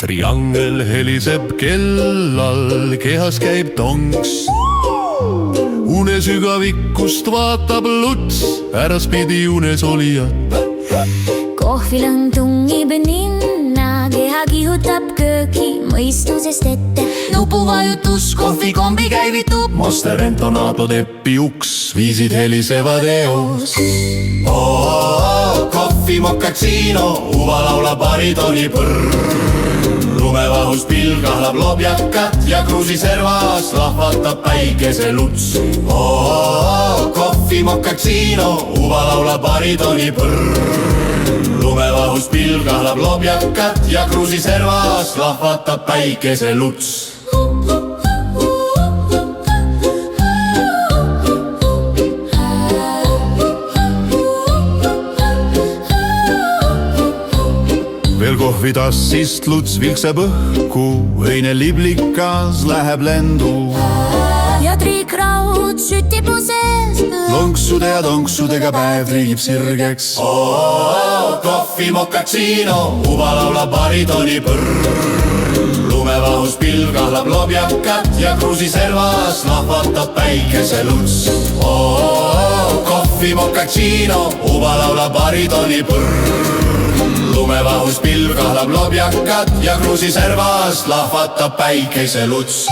Triangel heliseb kellal, kehas käib tonks. Unesügavikust vaatab luts, äraspidi unes olijat. Kohvilõng tungib ninna, keha kihutab kööki mõistusest ette. Nupuvajutus, kohvikombi käivitub. Master Entonato Teppi uks, viisid helisevad eos. Kohvi mokatsiino, uva laulab baritoni põrr. Lumevahus pilgahlab lobjakat ja kruusi servas lahvatab päikeseluts. Kohvi mokatsiino, uva laulab baritoni põrr. Lumevahus pilgahlab lobjakat ja kruusi servas lahvatab päikeseluts. Veel kohvitassist luts vilkseb õhku, õine liblikas läheb lendu. Ja triikraud sütib mu sees. Lonksude ja tonksudega päev triigib sirgeks. Kohvi mokatsiino, uva laulab baritoni põrr. Lumevahus pilgahlab lobjakat ja kruusi servas lahvatab päikeseluts. Kohvi mokatsiino, uva laulab baritoni põrr. Lumevahus pilgahlab lobjakat ja kruusi servas lahvatab päikeseluts.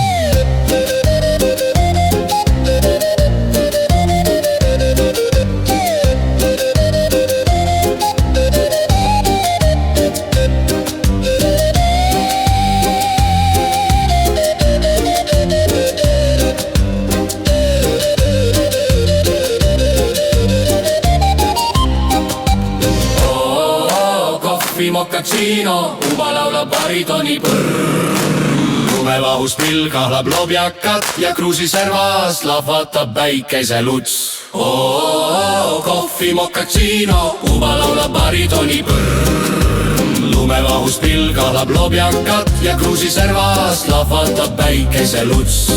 Mokatsiino, uva laulab baritoni põrr. Lumevahus pilgahlab lobjakat ja kruusi servas lahvatab päikeseluts. Kohvi mokatsiino, uva laulab baritoni põrr. Lumevahus pilgahlab lobjakat ja kruusi servas lahvatab päikeseluts.